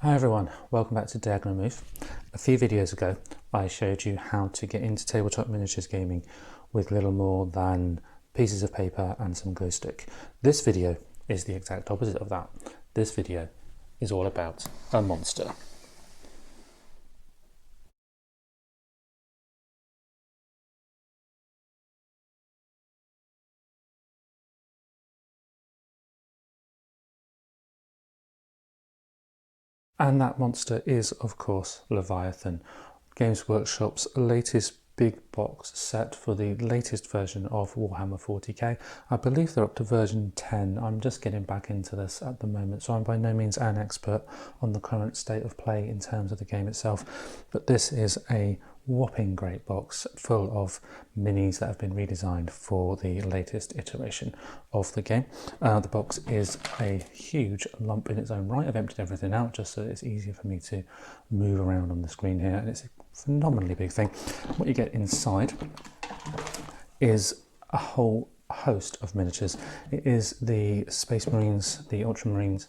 Hi everyone, welcome back to Diagonal Move. A few videos ago I showed you how to get into tabletop miniatures gaming with little more than pieces of paper and some glue stick. This video is the exact opposite of that. This video is all about a monster. And that monster is, of course, Leviathan, Games Workshop's latest big box set for the latest version of Warhammer 40k. I believe they're up to version 10. I'm just getting back into this at the moment, so I'm by no means an expert on the current state of play in terms of the game itself. But this is a whopping great box full of minis that have been redesigned for the latest iteration of the game. The box is a huge lump in its own right. I've emptied everything out just so it's easier for me to move around on the screen here, and it's a phenomenally big thing. What you get inside is a whole host of miniatures. It is the Space Marines, the Ultramarines,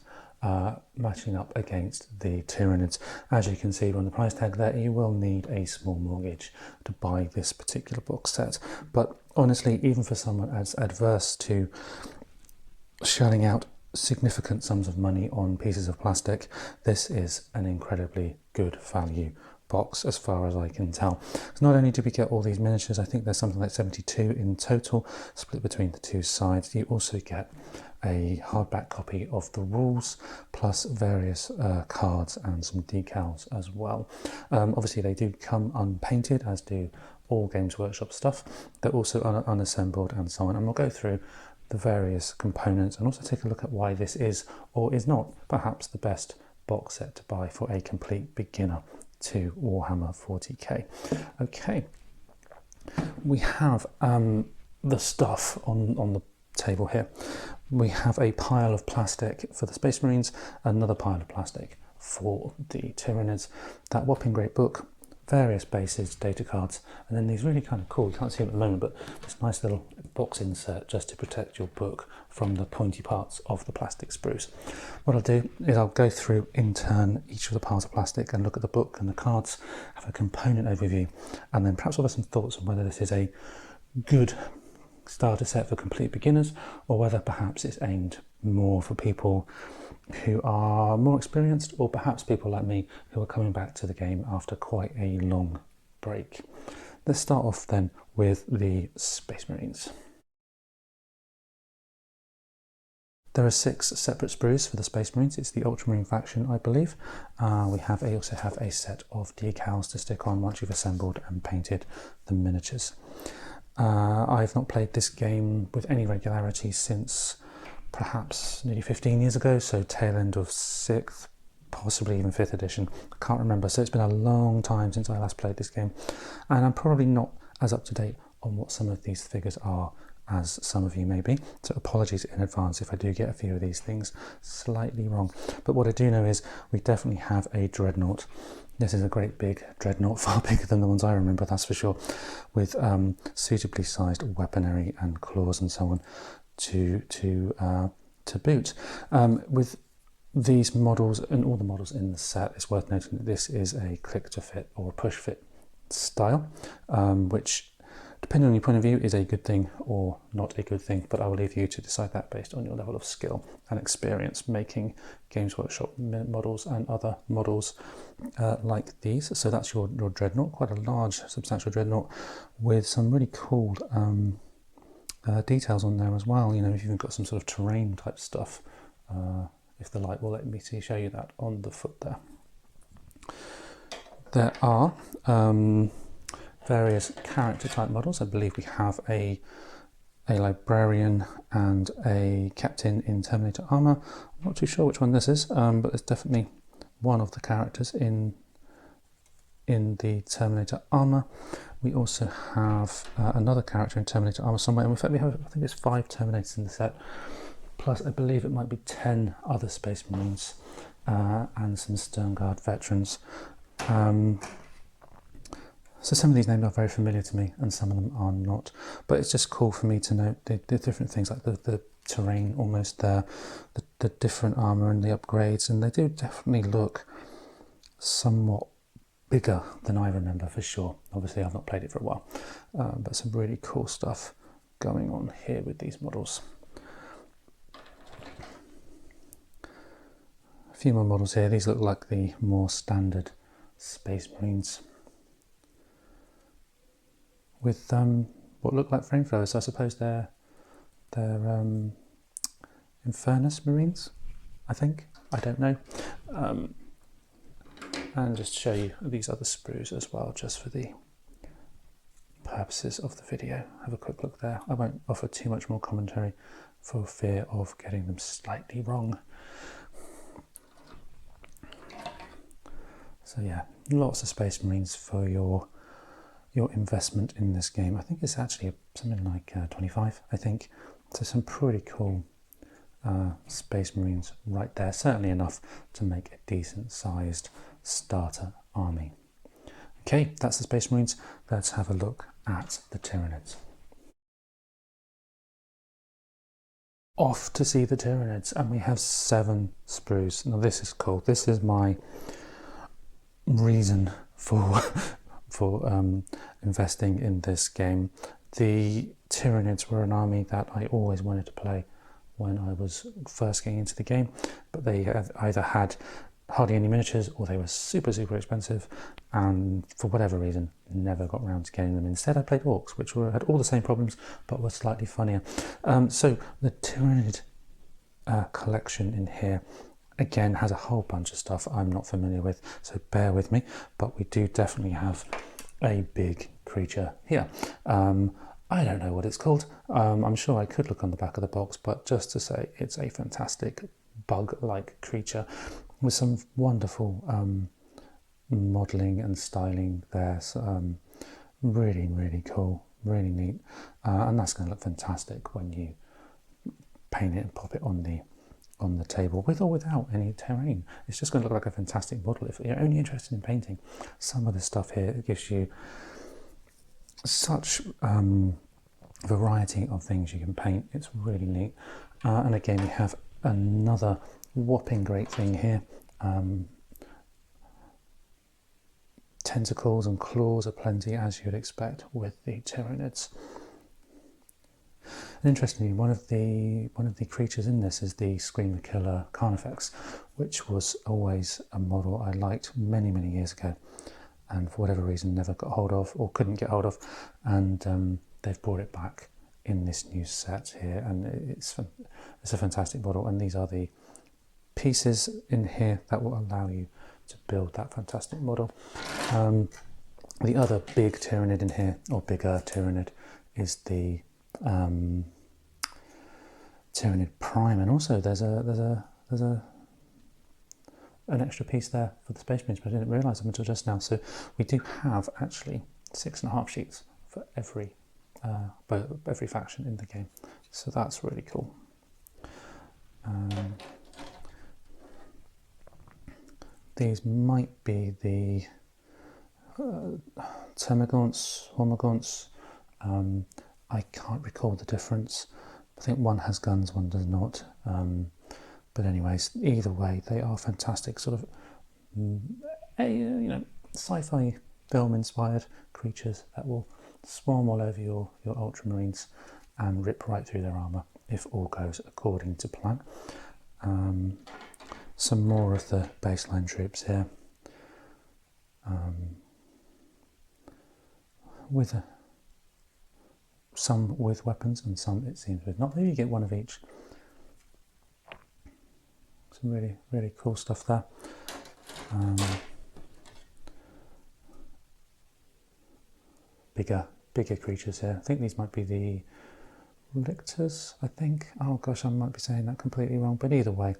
matching up against the Tyranids. As you can see on the price tag there, you will need a small mortgage to buy this particular box set. But honestly, even for someone as adverse to shelling out significant sums of money on pieces of plastic, this is an incredibly good value box as far as I can tell. So not only do we get all these miniatures, I think there's something like 72 in total split between the two sides. You also get a hardback copy of the rules plus various cards and some decals as well. Obviously they do come unpainted, as do all Games Workshop stuff. They're also unassembled and so on, and we'll go through the various components and also take a look at why this is or is not perhaps the best box set to buy for a complete beginner to Warhammer 40k. Okay, we have the stuff on the table here. We have a pile of plastic for the Space Marines, another pile of plastic for the Tyranids, that whopping great book, various bases, data cards, and then these really kind of cool, you can't see them at the moment, but this nice little box insert just to protect your book from the pointy parts of the plastic sprues. What I'll do is I'll go through in turn each of the piles of plastic and look at the book and the cards, have a component overview, and then perhaps I'll have some thoughts on whether this is a good starter set for complete beginners or whether perhaps it's aimed more for people who are more experienced, or perhaps people like me who are coming back to the game after quite a long break. Let's start off then with the Space Marines. There are 6 separate sprues for the Space Marines. It's the Ultramarine faction, I believe. We also have a set of decals to stick on once you've assembled and painted the miniatures. I've not played this game with any regularity since perhaps nearly 15 years ago, so tail end of 6th, possibly even 5th edition. I can't remember, so it's been a long time since I last played this game, and I'm probably not as up to date on what some of these figures are as some of you may be, so apologies in advance if I do get a few of these things slightly wrong. But what I do know is we definitely have a Dreadnought. This is a great big Dreadnought, far bigger than the ones I remember, that's for sure, with suitably sized weaponry and claws and so on to boot. With these models and all the models in the set, it's worth noting that this is a click to fit or a push fit style, which, depending on your point of view, is a good thing or not a good thing, but I will leave you to decide that based on your level of skill and experience making Games Workshop models and other models like these. So that's your Dreadnought, quite a large, substantial Dreadnought with some really cool details on there as well. You know, you've even got some sort of terrain type stuff, if the light will let me show you that on the foot there. There are various character type models. I believe we have a librarian and a captain in Terminator armor. I'm not too sure which one this is, but it's definitely one of the characters in the Terminator armor. We also have another character in Terminator armor somewhere, and in fact we have, I think it's 5 Terminators in the set, plus I believe it might be 10 other Space Marines and some Stern Guard veterans. So some of these names are very familiar to me and some of them are not, but it's just cool for me to note the different things, like the terrain almost there, the different armour and the upgrades, and they do definitely look somewhat bigger than I remember for sure. Obviously I've not played it for a while, but some really cool stuff going on here with these models. A few more models here. These look like the more standard Space Marines with what look like flamethrowers. I suppose they're Infernus Marines, I think. I don't know. And just show you these other sprues as well, just for the purposes of the video. Have a quick look there. I won't offer too much more commentary for fear of getting them slightly wrong. So yeah, lots of Space Marines for your investment in this game. I think it's actually something like 25, I think. So some pretty cool Space Marines right there. Certainly enough to make a decent sized starter army. Okay, that's the Space Marines. Let's have a look at the Tyranids. Off to see the Tyranids, and we have 7 sprues. Now this is cool. This is my reason for investing in this game. The Tyranids were an army that I always wanted to play when I was first getting into the game, but they either had hardly any miniatures or they were super expensive, and for whatever reason never got around to getting them. Instead I played Orcs, which had all the same problems but were slightly funnier. So the Tyranid collection in here again has a whole bunch of stuff I'm not familiar with, so bear with me, but we do definitely have a big creature here. I don't know what it's called. I'm sure I could look on the back of the box, but just to say it's a fantastic bug-like creature with some wonderful modelling and styling there. So, really cool, really neat, and that's going to look fantastic when you paint it and pop it on the table, with or without any terrain. It's just going to look like a fantastic model. If you're only interested in painting, some of the stuff here, it gives you such variety of things you can paint. It's really neat. And again, we have another whopping great thing here. Tentacles and claws are plenty, as you'd expect with the Tyranids. And interestingly, one of the creatures in this is the Screamer Killer Carnifex, which was always a model I liked many years ago, and for whatever reason never got hold of, or couldn't get hold of, and they've brought it back in this new set here, and it's a fantastic model. And these are the pieces in here that will allow you to build that fantastic model. The other big Tyranid in here, or bigger Tyranid, is the Tyranid Prime, and also there's an extra piece there for the Space Marines, but I didn't realise them until just now. So we do have actually 6.5 sheets for every faction in the game, so that's really cool. These might be the Termagants, Hormagaunts. I can't recall the difference. I think one has guns, one does not. But anyways, either way, they are fantastic, sort of sci-fi film-inspired creatures that will swarm all over your Ultramarines and rip right through their armour if all goes according to plan. Some more of the baseline troops here, with some with weapons and some, it seems, with not. Maybe you get one of each. Some really cool stuff there. Bigger creatures here. I think these might be the Lictors, I think. Oh gosh, I might be saying that completely wrong, but either way,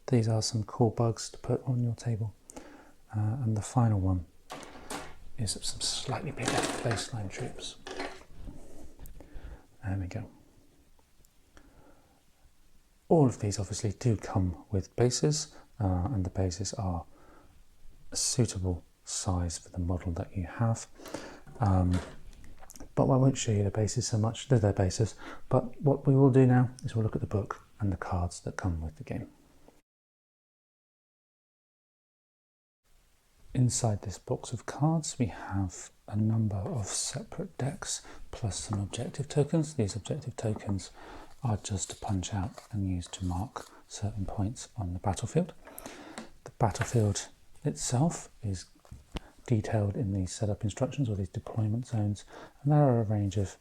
these are some cool bugs to put on your table. And the final one is some slightly bigger baseline troops. There we go. All of these obviously do come with bases, and the bases are a suitable size for the model that you have. But I won't show you the bases so much. They're their bases. But what we will do now is we'll look at the book and the cards that come with the game. Inside this box of cards we have a number of separate decks plus some objective tokens. These objective tokens are just to punch out and use to mark certain points on the battlefield. The battlefield itself is detailed in these setup instructions or these deployment zones, and there are a range of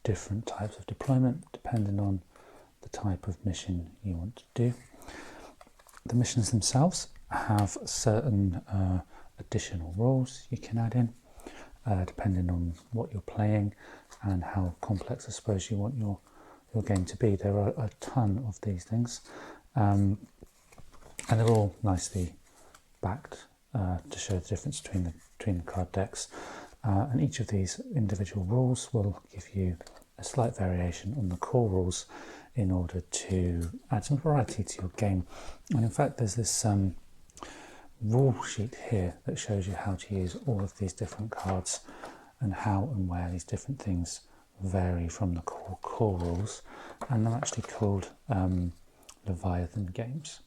different types of deployment depending on the type of mission you want to do. The missions themselves have certain additional rules you can add in depending on what you're playing and how complex I suppose you want your game to be. There are a ton of these things and they're all nicely backed to show the difference between the card decks, and each of these individual rules will give you a slight variation on the core rules in order to add some variety to your game. And in fact there's this rule sheet here that shows you how to use all of these different cards and how and where these different things vary from the core rules, and they're actually called Leviathan games.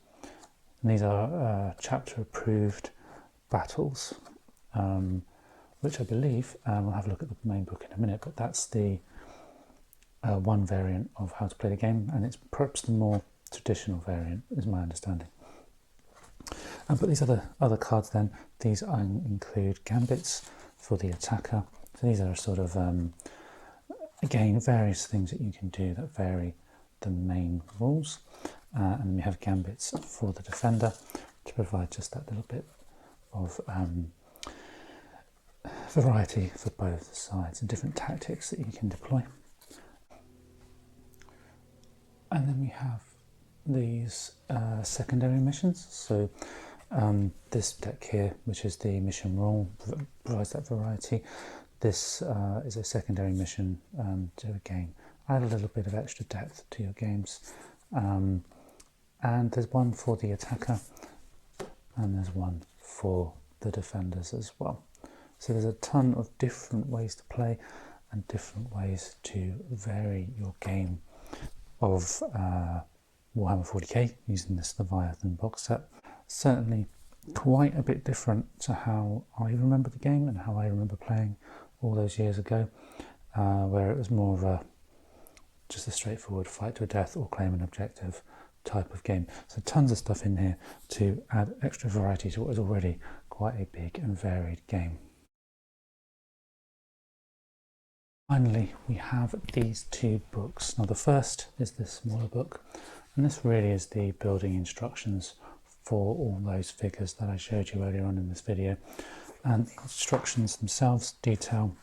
And these are chapter approved battles, which I believe, we'll have a look at the main book in a minute, but that's the one variant of how to play the game, and it's perhaps the more traditional variant is my understanding. But these other cards then, these include gambits for the attacker. So these are sort of, again, various things that you can do that vary the main rules. And we have gambits for the defender to provide just that little bit of variety for both sides and different tactics that you can deploy. And then we have these secondary missions. So this deck here, which is the mission rule, provides that variety. This is a secondary mission to again add a little bit of extra depth to your games. And there's one for the attacker and there's one for the defenders as well. So there's a ton of different ways to play and different ways to vary your game of Warhammer 40k using this Leviathan box set. Certainly quite a bit different to how I remember the game and how I remember playing all those years ago, where it was more of just a straightforward fight to a death or claim an objective type of game. So tons of stuff in here to add extra variety to what is already quite a big and varied game. Finally, we have these two books. Now the first is this smaller book, and this really is the building instructions for all those figures that I showed you earlier on in this video. And the instructions themselves detail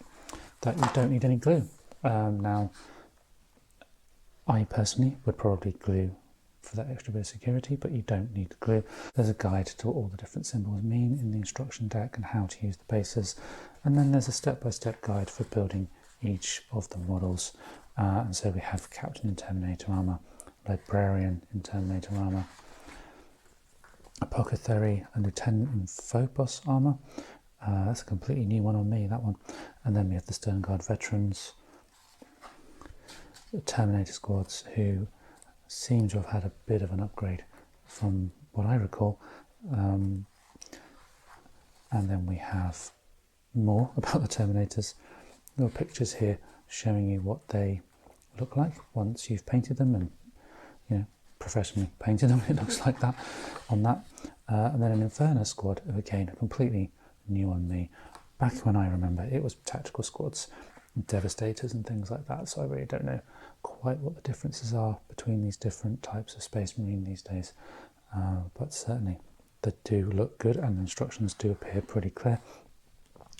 that you don't need any glue. Now, I personally would probably glue for that extra bit of security, but you don't need glue. There's a guide to what all the different symbols mean in the instruction deck and how to use the bases. And then there's a step-by-step guide for building each of the models. And so we have Captain in Terminator armor, Librarian in Terminator armor, Apothecary and Lieutenant in Phobos armor. That's a completely new one on me, that one. And then we have the Stern Guard veterans, the Terminator squads, who seem to have had a bit of an upgrade from what I recall. And then we have more about the Terminators. There are pictures here showing you what they look like once you've painted them and, you know, professionally painted them. It looks like that on that. And then an Inferno squad, again, completely new on me. Back when I remember, it was tactical squads, Devastators and things like that. So I really don't know quite what the differences are between these different types of Space Marine these days. But certainly they do look good and the instructions do appear pretty clear.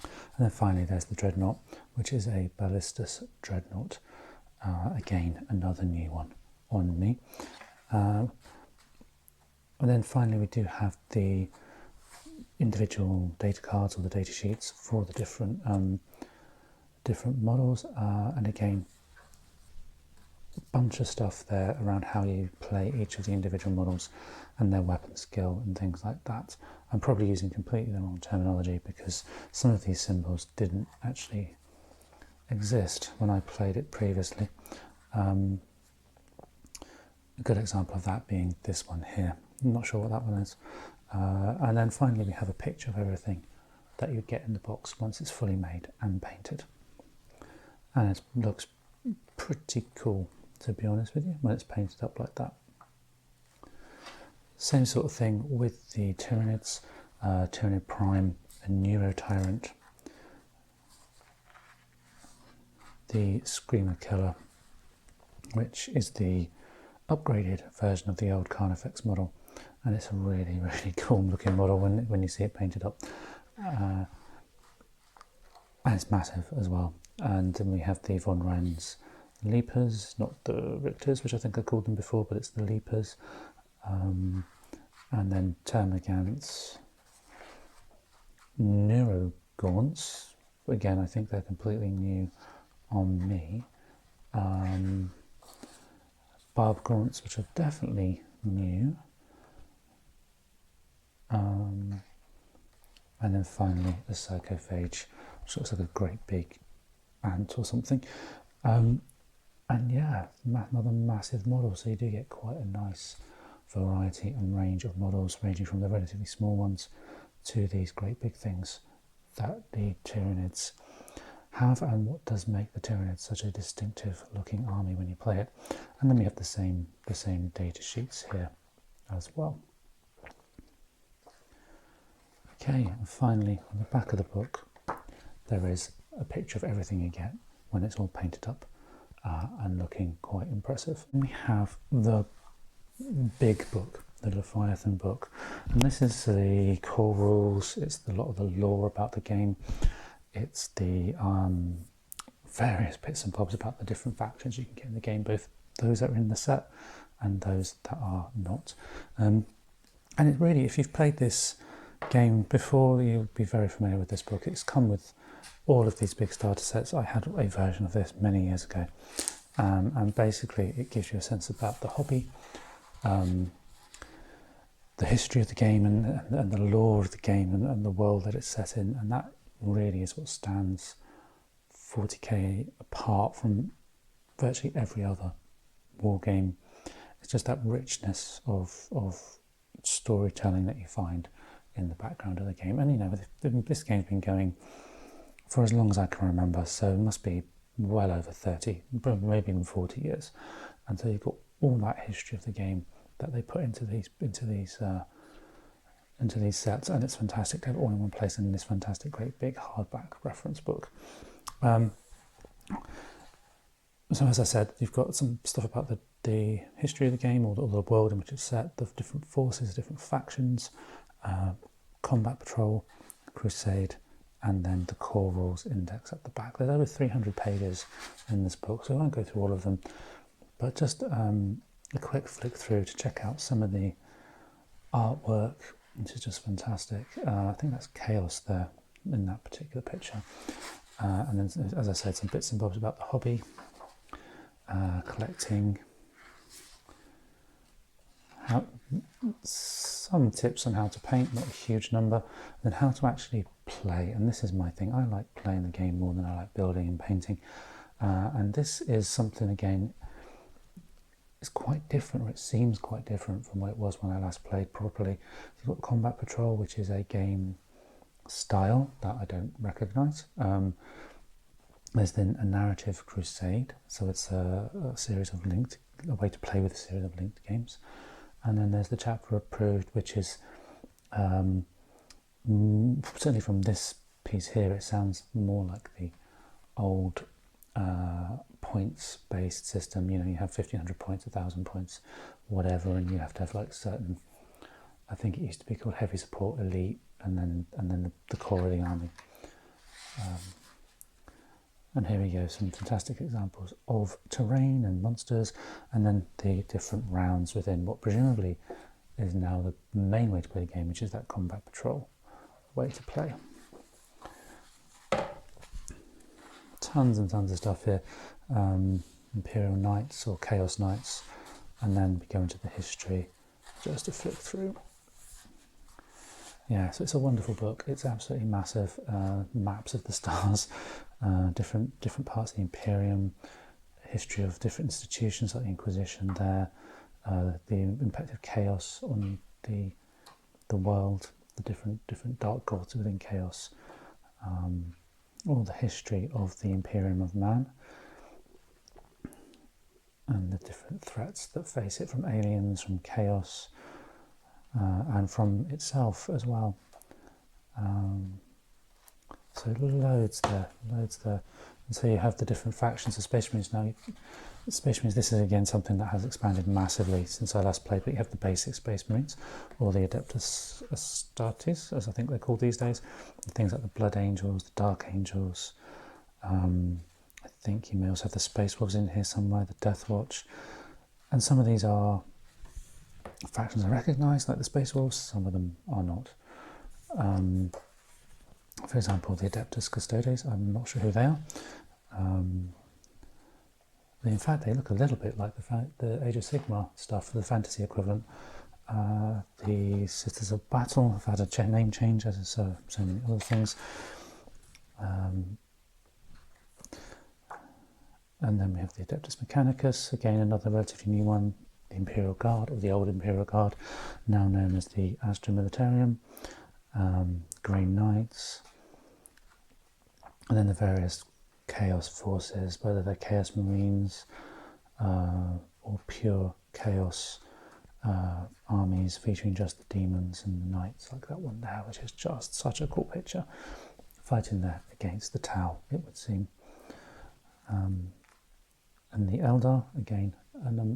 And then finally there's the Dreadnought, which is a Ballistus Dreadnought. Again, another new one on me. And then finally we do have the individual data cards or the data sheets for the different models, and again a bunch of stuff there around how you play each of the individual models and their weapon skill and things like that. I'm probably using completely the wrong terminology because some of these symbols didn't actually exist when I played it previously. A good example of that being this one here. I'm not sure what that one is. And then finally we have a picture of everything that you get in the box once it's fully made and painted. And it looks pretty cool, to be honest with you, when it's painted up like that. Same sort of thing with the Tyranids, Tyranid Prime and Neuro Tyrant, the Screamer Killer, which is the upgraded version of the old Carnifex model, and it's a really, really cool looking model when you see it painted up. And it's massive as well. And then we have the Von Ren's Leapers, not the Richters, which I think I called them before, but it's the Leapers. And then Termagant's Neurogaunts. Again, I think they're completely new on me. Barb Gaunts, which are definitely new. And then finally the Sarcophage, which looks like a great big ant or something. And yeah, another massive model, so you do get quite a nice variety and range of models, ranging from the relatively small ones to these great big things that the Tyranids have, and what does make the Tyranids such a distinctive looking army when you play it. And then we have the same data sheets here as well. Okay, and finally on the back of the book there is a picture of everything you get when it's all painted up and looking quite impressive. And we have the big book, the Leviathan book, and this is the core rules, it's a lot of the lore about the game, it's the various bits and bobs about the different factions you can get in the game, both those that are in the set and those that are not. And it really, if you've played this game before, you'll be very familiar with this book. It's come with all of these big starter sets. I had a version of this many years ago, and basically it gives you a sense about the hobby, the history of the game, and the lore of the game, and the world that it's set in, and that really is what stands 40k apart from virtually every other war game. It's just that richness of storytelling that you find in the background of the game. And you know, this game's been going for as long as I can remember, so it must be well over 30, maybe even 40 years. And so you've got all that history of the game that they put into these sets, and it's fantastic to have it all in one place in this fantastic, great big hardback reference book. So as I said, you've got some stuff about the history of the game, or the world in which it's set, the different forces, different factions, combat patrol, crusade, and then the core rules index at the back. There's over 300 pages in this book, so I won't go through all of them, but just a quick flick through to check out some of the artwork, which is just fantastic. I think that's Chaos there in that particular picture. And then, as I said, some bits and bobs about the hobby, collecting, some tips on how to paint, not a huge number, and then how to actually play. And this is my thing. I like playing the game more than I like building and painting. And this is something, again, it's quite different, or it seems quite different from what it was when I last played properly. You've got Combat Patrol, which is a game style that I don't recognise. There's then a narrative crusade, so it's a series of linked, a way to play with a series of linked games. And then there's the chapter approved, which is certainly from this piece here, it sounds more like the old points-based system. You know, you have 1,500 points, 1,000 points, whatever, and you have to have like certain. I think it used to be called heavy support, elite, and then the core of the army. And here we go, some fantastic examples of terrain and monsters, and then the different rounds within what presumably is now the main way to play the game, which is that combat patrol way to play. Tons and tons of stuff here. Imperial Knights or Chaos Knights, and then we go into the history just to flick through. Yeah, so it's a wonderful book. It's absolutely massive. Maps of the stars, different parts of the Imperium, history of different institutions like the Inquisition there, the impact of chaos on the world, the different dark gods within chaos, all the history of the Imperium of Man and the different threats that face it from aliens, from chaos, and from itself as well. So loads there. And so you have the different factions of Space Marines. Now, Space Marines, this is again something that has expanded massively since I last played, but you have the basic Space Marines, or the Adeptus Astartes, as I think they're called these days. Things like the Blood Angels, the Dark Angels. I think you may also have the Space Wolves in here somewhere, the Death Watch. And some of these are factions I recognise, like the Space Wolves, some of them are not. For example, the Adeptus Custodes, I'm not sure who they are. In fact, they look a little bit like the Age of Sigmar stuff, the fantasy equivalent. The Sisters of Battle have had a name change, as so many other things. And then we have the Adeptus Mechanicus, again another relatively new one, the Imperial Guard, or the old Imperial Guard, now known as the Astra Militarum, Grey Knights, and then the various Chaos forces, whether they're Chaos Marines or pure Chaos armies featuring just the demons and the knights, like that one there, which is just such a cool picture, fighting there against the Tau, it would seem. And the Eldar, again,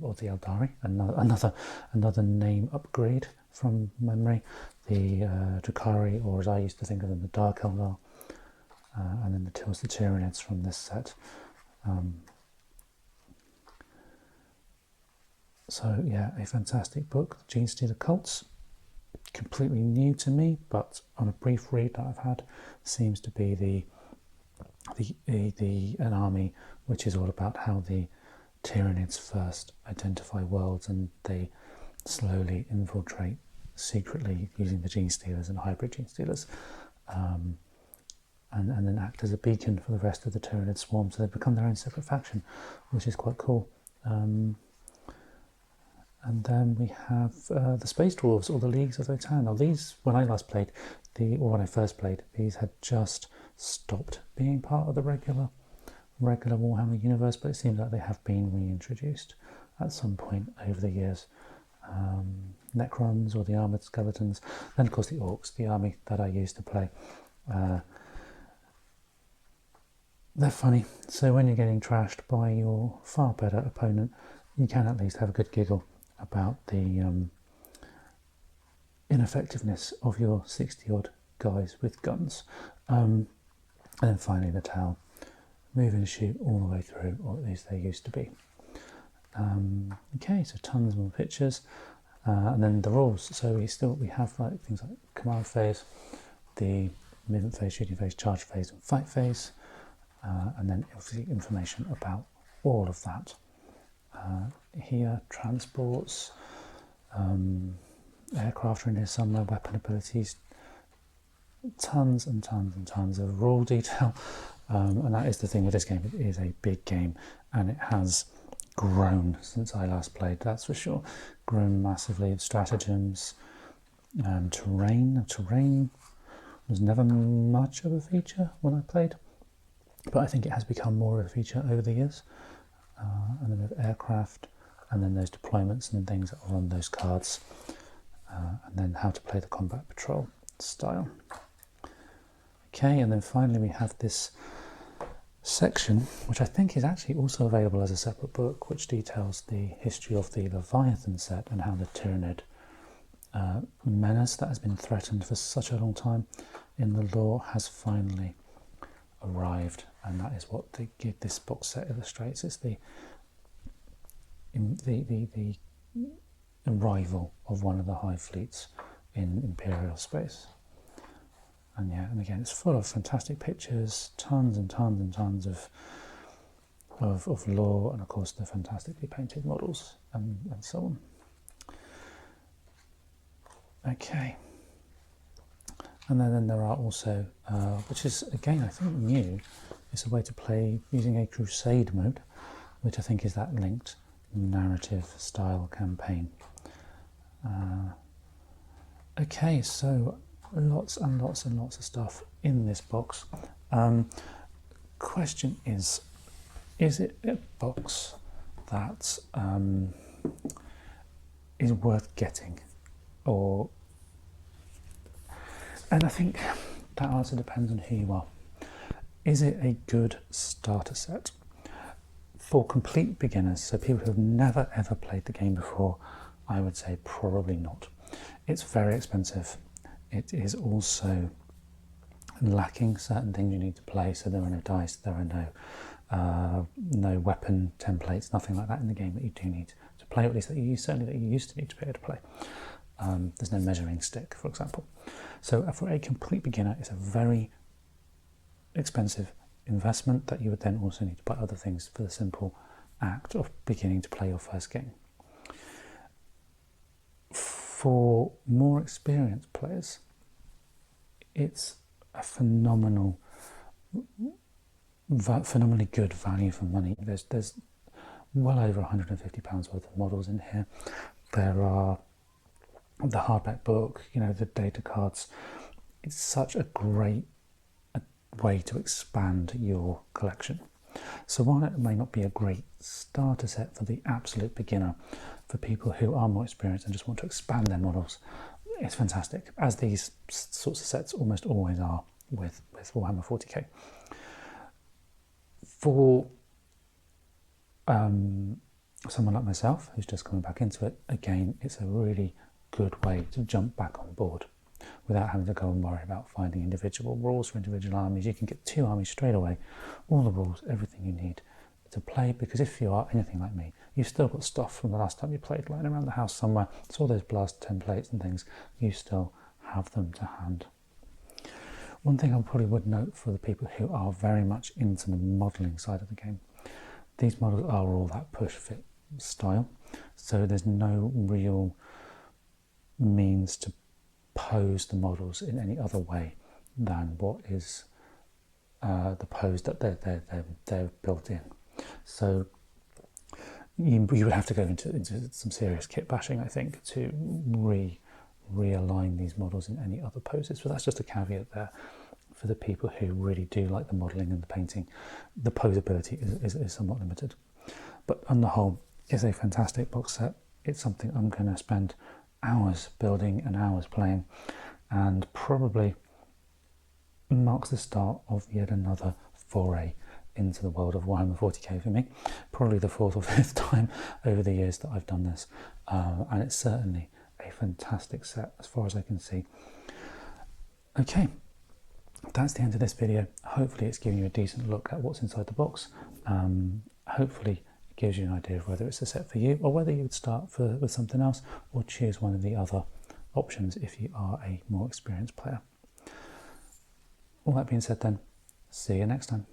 or the Eldari, another name upgrade from memory, the Drukhari, or as I used to think of them, the Dark Eldar, and then the Tyranids from this set. So yeah, a fantastic book, Gene Stealer Cults, completely new to me, but on a brief read that I've had, seems to be an army which is all about how the Tyranids first identify worlds and they slowly infiltrate secretly using the Gene Stealers and hybrid Gene Stealers, and then act as a beacon for the rest of the Tyranid swarm, so they become their own separate faction, which is quite cool. And then we have the Space Dwarves, or the Leagues of Votan. Now these, when I last played, or when I first played, these had just stopped being part of the regular Warhammer universe, but it seems like they have been reintroduced at some point over the years. Necrons, or the Armoured Skeletons, then of course the Orcs, the army that I used to play. They're funny, so when you're getting trashed by your far better opponent, you can at least have a good giggle about the ineffectiveness of your 60-odd guys with guns. And then finally the Tau, move and shoot all the way through, or at least they used to be. Okay, so tons more pictures, and then the rules. So we have like things like command phase, the movement phase, shooting phase, charge phase, and fight phase, and then obviously information about all of that. Here, transports, aircraft are in here somewhere, weapon abilities, tons and tons and tons of rule detail, and that is the thing with this game. It is a big game, and it has grown since I last played, that's for sure. Grown massively. Stratagems, terrain was never much of a feature when I played, but I think it has become more of a feature over the years. And then we have aircraft, and then those deployments and things that are on those cards, and then how to play the combat patrol style. Okay, and then finally we have this section, which I think is actually also available as a separate book, which details the history of the Leviathan set and how the Tyranid menace that has been threatened for such a long time in the lore has finally arrived, and that is what this box set illustrates. It's the arrival of one of the hive fleets in Imperial space. And yeah, and again, it's full of fantastic pictures, tons and tons and tons of lore, and of course the fantastically painted models and so on. Okay, and then there are also, which is again I think new, it's a way to play using a crusade mode, which I think is that linked narrative style campaign. Okay, so lots and lots and lots of stuff in this box. Question is it a box that is worth getting? And I think that answer depends on who you are. Is it a good starter set? For complete beginners, so people who have never ever played the game before, I would say probably not. It's very expensive. It is also lacking certain things you need to play, so there are no dice, there are no weapon templates, nothing like that in the game that you do need to play, or at least that you used to need to be able to play. There's no measuring stick, for example. So for a complete beginner, it's a very expensive investment that you would then also need to buy other things for the simple act of beginning to play your first game. For more experienced players, it's a phenomenally good value for money. There's well over £150 worth of models in here. There are the hardback book, the data cards. It's such a great way to expand your collection. So while it may not be a great starter set for the absolute beginner, for people who are more experienced and just want to expand their models, it's fantastic, as these sorts of sets almost always are with Warhammer 40k. For someone like myself who's just coming back into it, again, it's a really good way to jump back on board without having to go and worry about finding individual rules for individual armies. You can get 2 armies straight away, all the rules, everything you need to play, because if you are anything like me, you've still got stuff from the last time you played lying around the house somewhere. It's all those blast templates and things, you still have them to hand. One thing I probably would note for the people who are very much into the modelling side of the game, these models are all that push-fit style, so there's no real means to pose the models in any other way than what is the pose that they're built in. So you would have to go into some serious kit bashing, I think, to realign these models in any other poses. So that's just a caveat there for the people who really do like the modelling and the painting. The posability is somewhat limited, but on the whole, it's a fantastic box set. It's something I'm going to spend hours building and hours playing, and probably marks the start of yet another foray into the world of Warhammer 40k for me. Probably the 4th or 5th time over the years that I've done this, and it's certainly a fantastic set as far as I can see. Okay, that's the end of this video. Hopefully it's given you a decent look at what's inside the box. Hopefully it gives you an idea of whether it's a set for you, or whether you would start with something else, or choose one of the other options if you are a more experienced player. All that being said then, see you next time.